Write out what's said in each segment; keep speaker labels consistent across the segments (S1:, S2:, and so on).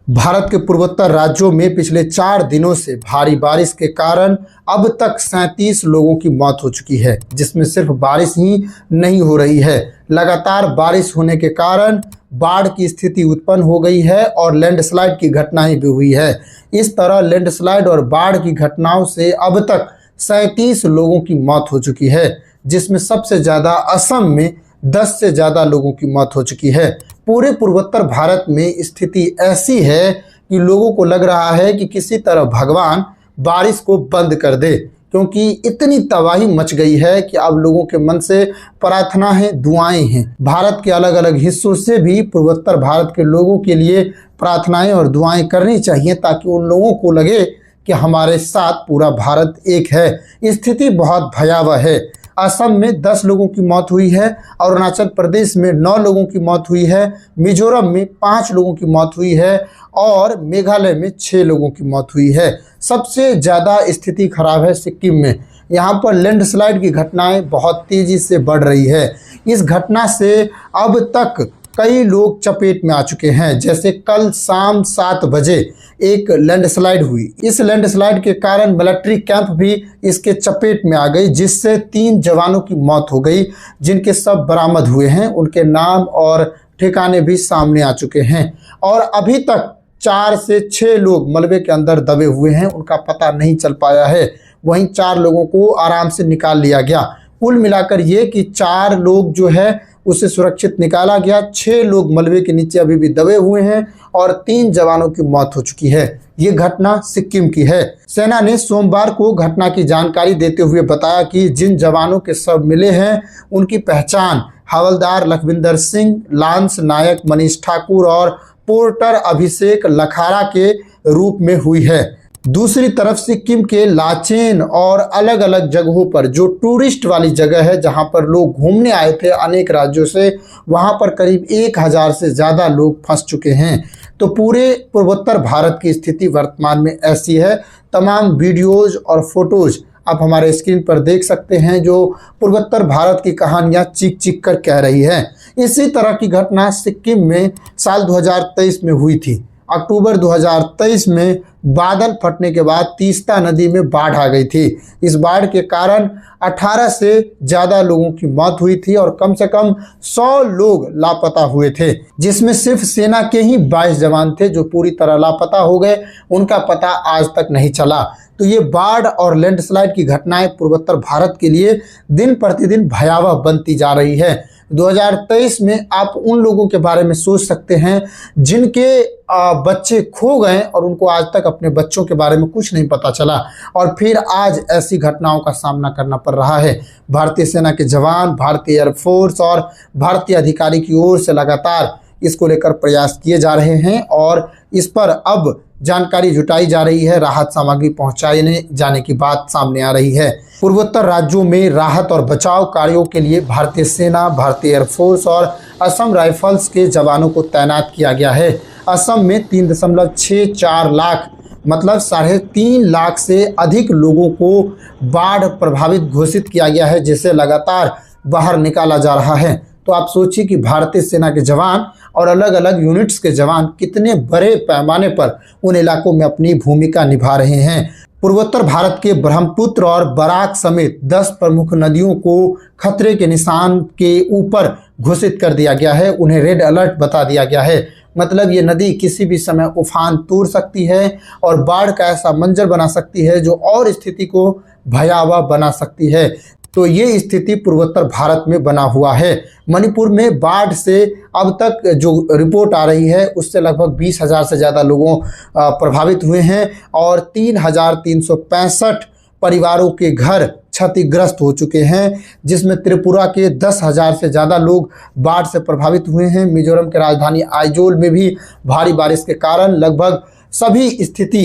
S1: भारत के पूर्वोत्तर राज्यों में पिछले 4 दिनों से भारी बारिश के कारण अब तक 37 लोगों की मौत हो चुकी है, जिसमें सिर्फ बारिश ही नहीं हो रही है। लगातार बारिश होने के कारण बाढ़ की स्थिति उत्पन्न हो गई है और लैंडस्लाइड की घटनाएं भी हुई है। इस तरह लैंडस्लाइड और बाढ़ की घटनाओं से अब तक 37 लोगों की मौत हो चुकी है, जिसमें सबसे ज़्यादा असम में 10 से ज़्यादा लोगों की मौत हो चुकी है। पूरे पूर्वोत्तर भारत में स्थिति ऐसी है कि लोगों को लग रहा है कि किसी तरह भगवान बारिश को बंद कर दे, क्योंकि इतनी तबाही मच गई है कि अब लोगों के मन से प्रार्थना है, दुआएं हैं। भारत के अलग अलग हिस्सों से भी पूर्वोत्तर भारत के लोगों के लिए प्रार्थनाएं और दुआएं करनी चाहिए, ताकि उन लोगों को लगे कि हमारे साथ पूरा भारत एक है। स्थिति बहुत भयावह है। असम में 10 लोगों की मौत हुई है, अरुणाचल प्रदेश में 9 लोगों की मौत हुई है, मिजोरम में 5 लोगों की मौत हुई है और मेघालय में 6 लोगों की मौत हुई है। सबसे ज़्यादा स्थिति खराब है सिक्किम में। यहाँ पर लैंडस्लाइड की घटनाएं बहुत तेज़ी से बढ़ रही है। इस घटना से अब तक कई लोग चपेट में आ चुके हैं। जैसे कल शाम 7 बजे एक लैंडस्लाइड हुई। इस लैंडस्लाइड के कारण मिलिट्री कैंप भी इसके चपेट में आ गई, जिससे 3 जवानों की मौत हो गई, जिनके सब बरामद हुए हैं। उनके नाम और ठिकाने भी सामने आ चुके हैं और अभी तक 4 से 6 लोग मलबे के अंदर दबे हुए हैं, उनका पता नहीं चल पाया है। वहीं 4 लोगों को आराम से निकाल लिया गया। कुल मिलाकर ये कि 4 लोग जो है उसे सुरक्षित निकाला गया। 6 लोग मलबे के नीचे अभी भी दबे हुए हैं और 3 जवानों की मौत हो चुकी है। ये घटना सिक्किम की है। सेना ने सोमवार को घटना की जानकारी देते हुए बताया कि जिन जवानों के शव मिले हैं उनकी पहचान हवलदार लखविंदर सिंह, लांस नायक मनीष ठाकुर और पोर्टर अभिषेक लखारा के रूप में हुई है। दूसरी तरफ सिक्किम के लाचेन और अलग अलग जगहों पर, जो टूरिस्ट वाली जगह है जहां पर लोग घूमने आए थे अनेक राज्यों से, वहां पर करीब 1000 से ज़्यादा लोग फंस चुके हैं। तो पूरे पूर्वोत्तर भारत की स्थिति वर्तमान में ऐसी है। तमाम वीडियोज़ और फोटोज़ आप हमारे स्क्रीन पर देख सकते हैं, जो पूर्वोत्तर भारत की कहानियां चीख चीख कर कह रही है। इसी तरह की घटना सिक्किम में साल 2023 में हुई थी। अक्टूबर 2023 में बादल फटने के बाद तीस्ता नदी में बाढ़ आ गई थी। इस बाढ़ के कारण 18 से ज़्यादा लोगों की मौत हुई थी और कम से कम 100 लोग लापता हुए थे, जिसमें सिर्फ सेना के ही 22 जवान थे जो पूरी तरह लापता हो गए। उनका पता आज तक नहीं चला। तो ये बाढ़ और लैंडस्लाइड की घटनाएं पूर्वोत्तर भारत के लिए दिन प्रतिदिन भयावह बनती जा रही है। 2023 में आप उन लोगों के बारे में सोच सकते हैं जिनके बच्चे खो गए और उनको आज तक अपने बच्चों के बारे में कुछ नहीं पता चला, और फिर आज ऐसी घटनाओं का सामना करना पड़ रहा है। भारतीय सेना के जवान, भारतीय एयरफोर्स और भारतीय अधिकारी की ओर से लगातार इसको लेकर प्रयास किए जा रहे हैं और इस पर अब जानकारी जुटाई जा रही है। राहत सामग्री पहुंचाने जाने की बात सामने आ रही है। पूर्वोत्तर राज्यों में राहत और बचाव कार्यों के लिए भारतीय सेना, भारतीय एयरफोर्स और असम राइफल्स के जवानों को तैनात किया गया है। असम में 3.64 लाख मतलब 3.5 लाख से अधिक लोगों को बाढ़ प्रभावित घोषित किया गया है, जिसे लगातार बाहर निकाला जा रहा है। तो आप सोचिए कि भारतीय सेना के जवान और अलग अलग यूनिट्स के जवान कितने बड़े पैमाने पर उन इलाकों में अपनी भूमिका निभा रहे हैं। पूर्वोत्तर भारत के ब्रह्मपुत्र और बराक समेत 10 प्रमुख नदियों को खतरे के निशान के ऊपर घोषित कर दिया गया है। उन्हें रेड अलर्ट बता दिया गया है। मतलब ये नदी किसी भी समय उफान तोड़ सकती है और बाढ़ का ऐसा मंजर बना सकती है जो और स्थिति को भयावह बना सकती है। तो ये स्थिति पूर्वोत्तर भारत में बना हुआ है। मणिपुर में बाढ़ से अब तक जो रिपोर्ट आ रही है उससे लगभग 20,000 से ज़्यादा लोगों प्रभावित हुए हैं और 3,365 परिवारों के घर क्षतिग्रस्त हो चुके हैं, जिसमें त्रिपुरा के 10,000 से ज़्यादा लोग बाढ़ से प्रभावित हुए हैं। मिजोरम के राजधानी आइजोल में भी भारी बारिश के कारण लगभग सभी स्थिति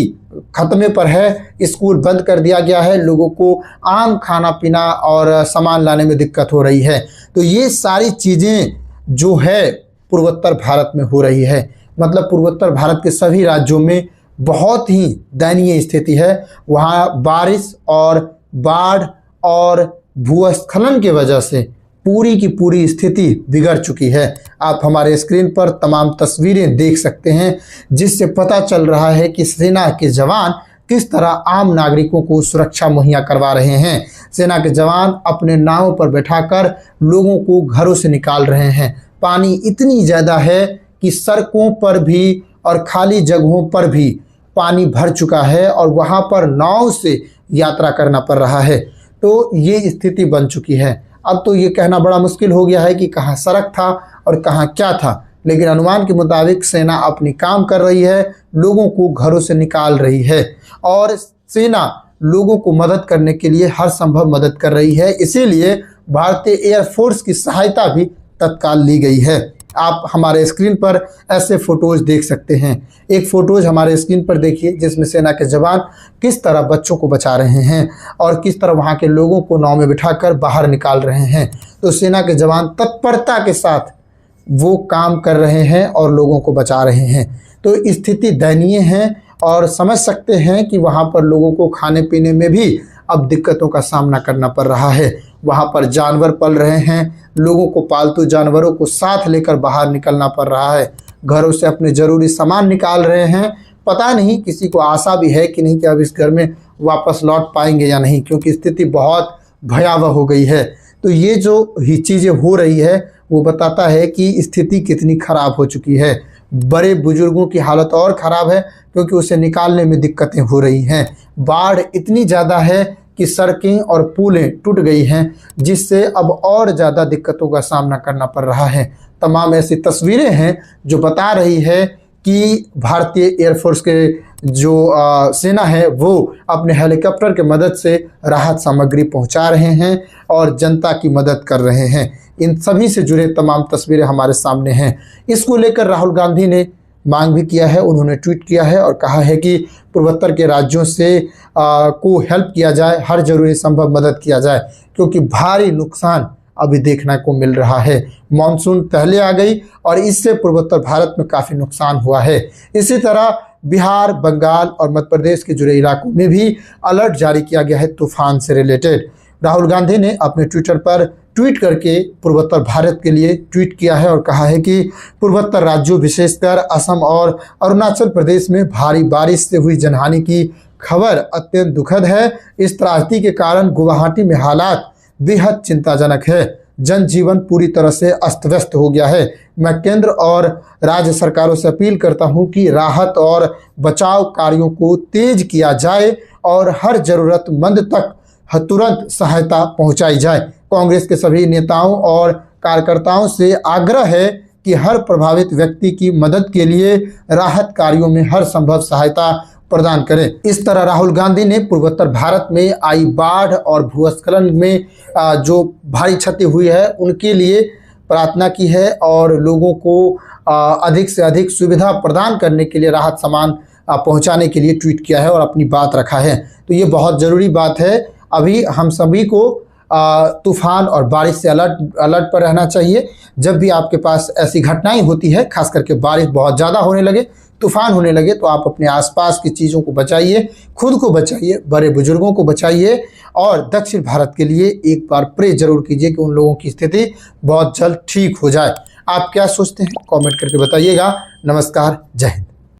S1: खतमे पर है। स्कूल बंद कर दिया गया है। लोगों को आम खाना पीना और सामान लाने में दिक्कत हो रही है। तो ये सारी चीज़ें जो है पूर्वोत्तर भारत में हो रही है। मतलब पूर्वोत्तर भारत के सभी राज्यों में बहुत ही दयनीय स्थिति है। वहाँ बारिश और बाढ़ और भूस्खलन की वजह से पूरी की पूरी स्थिति बिगड़ चुकी है। आप हमारे स्क्रीन पर तमाम तस्वीरें देख सकते हैं, जिससे पता चल रहा है कि सेना के जवान किस तरह आम नागरिकों को सुरक्षा मुहैया करवा रहे हैं। सेना के जवान अपने नावों पर बैठाकर लोगों को घरों से निकाल रहे हैं। पानी इतनी ज़्यादा है कि सड़कों पर भी और खाली जगहों पर भी पानी भर चुका है और वहाँ पर नाव से यात्रा करना पड़ रहा है। तो ये स्थिति बन चुकी है। अब तो ये कहना बड़ा मुश्किल हो गया है कि कहाँ सड़क था और कहाँ क्या था, लेकिन अनुमान के मुताबिक सेना अपनी काम कर रही है, लोगों को घरों से निकाल रही है और सेना लोगों को मदद करने के लिए हर संभव मदद कर रही है। इसीलिए भारतीय एयरफोर्स की सहायता भी तत्काल ली गई है। आप हमारे स्क्रीन पर ऐसे फ़ोटोज़ देख सकते हैं। एक फ़ोटोज़ हमारे स्क्रीन पर देखिए, जिसमें सेना के जवान किस तरह बच्चों को बचा रहे हैं और किस तरह वहां के लोगों को नाव में बिठाकर बाहर निकाल रहे हैं। तो सेना के जवान तत्परता के साथ वो काम कर रहे हैं और लोगों को बचा रहे हैं। तो स्थिति दयनीय है और समझ सकते हैं कि वहाँ पर लोगों को खाने पीने में भी अब दिक्कतों का सामना करना पड़ रहा है। वहाँ पर जानवर पल रहे हैं, लोगों को पालतू जानवरों को साथ लेकर बाहर निकलना पड़ रहा है, घरों से अपने ज़रूरी सामान निकाल रहे हैं। पता नहीं किसी को आशा भी है कि नहीं कि अब इस घर में वापस लौट पाएंगे या नहीं, क्योंकि स्थिति बहुत भयावह हो गई है। तो ये जो ही चीज़ें हो रही है वो बताता है कि स्थिति कितनी ख़राब हो चुकी है। बड़े बुजुर्गों की हालत और ख़राब है क्योंकि उसे निकालने में दिक्कतें हो रही हैं। बाढ़ इतनी ज़्यादा है कि सड़कें और पुलें टूट गई हैं, जिससे अब और ज़्यादा दिक्कतों का सामना करना पड़ रहा है। तमाम ऐसी तस्वीरें हैं जो बता रही है कि भारतीय एयरफोर्स के जो सेना है वो अपने हेलीकॉप्टर के मदद से राहत सामग्री पहुंचा रहे हैं और जनता की मदद कर रहे हैं। इन सभी से जुड़े तमाम तस्वीरें हमारे सामने हैं। इसको लेकर राहुल गांधी ने मांग भी किया है, उन्होंने ट्वीट किया है और कहा है कि पूर्वोत्तर के राज्यों से को हेल्प किया जाए, हर जरूरी संभव मदद किया जाए, क्योंकि भारी नुकसान अभी देखने को मिल रहा है। मानसून पहले आ गई और इससे पूर्वोत्तर भारत में काफ़ी नुकसान हुआ है। इसी तरह बिहार, बंगाल और मध्य प्रदेश के जुड़े इलाकों में भी अलर्ट जारी किया गया है तूफान से रिलेटेड। राहुल गांधी ने अपने ट्विटर पर ट्वीट करके पूर्वोत्तर भारत के लिए ट्वीट किया है और कहा है कि पूर्वोत्तर राज्यों विशेषकर असम और अरुणाचल प्रदेश में भारी बारिश से हुई जनहानि की खबर अत्यंत दुखद है। इस त्रासदी के कारण गुवाहाटी में हालात बेहद चिंताजनक है। जनजीवन पूरी तरह से अस्त व्यस्त हो गया है। मैं केंद्र और राज्य सरकारों से अपील करता हूं कि राहत और बचाव कार्यों को तेज किया जाए और हर जरूरतमंद तक तुरंत सहायता पहुंचाई जाए। कांग्रेस के सभी नेताओं और कार्यकर्ताओं से आग्रह है कि हर प्रभावित व्यक्ति की मदद के लिए राहत कार्यों में हर संभव सहायता प्रदान करें। इस तरह राहुल गांधी ने पूर्वोत्तर भारत में आई बाढ़ और भूस्खलन में जो भारी क्षति हुई है उनके लिए प्रार्थना की है और लोगों को अधिक से अधिक सुविधा प्रदान करने के लिए राहत सामान पहुंचाने के लिए ट्वीट किया है और अपनी बात रखा है। तो ये बहुत ज़रूरी बात है। अभी हम सभी को तूफान और बारिश से अलर्ट पर रहना चाहिए। जब भी आपके पास ऐसी घटनाएं होती है, खास करके बारिश बहुत ज़्यादा होने लगे, तूफान होने लगे, तो आप अपने आसपास की चीज़ों को बचाइए, खुद को बचाइए, बड़े बुजुर्गों को बचाइए और दक्षिण भारत के लिए एक बार प्रे जरूर कीजिए कि उन लोगों की स्थिति बहुत जल्द ठीक हो जाए। आप क्या सोचते हैं कमेंट करके बताइएगा। नमस्कार, जय हिंद।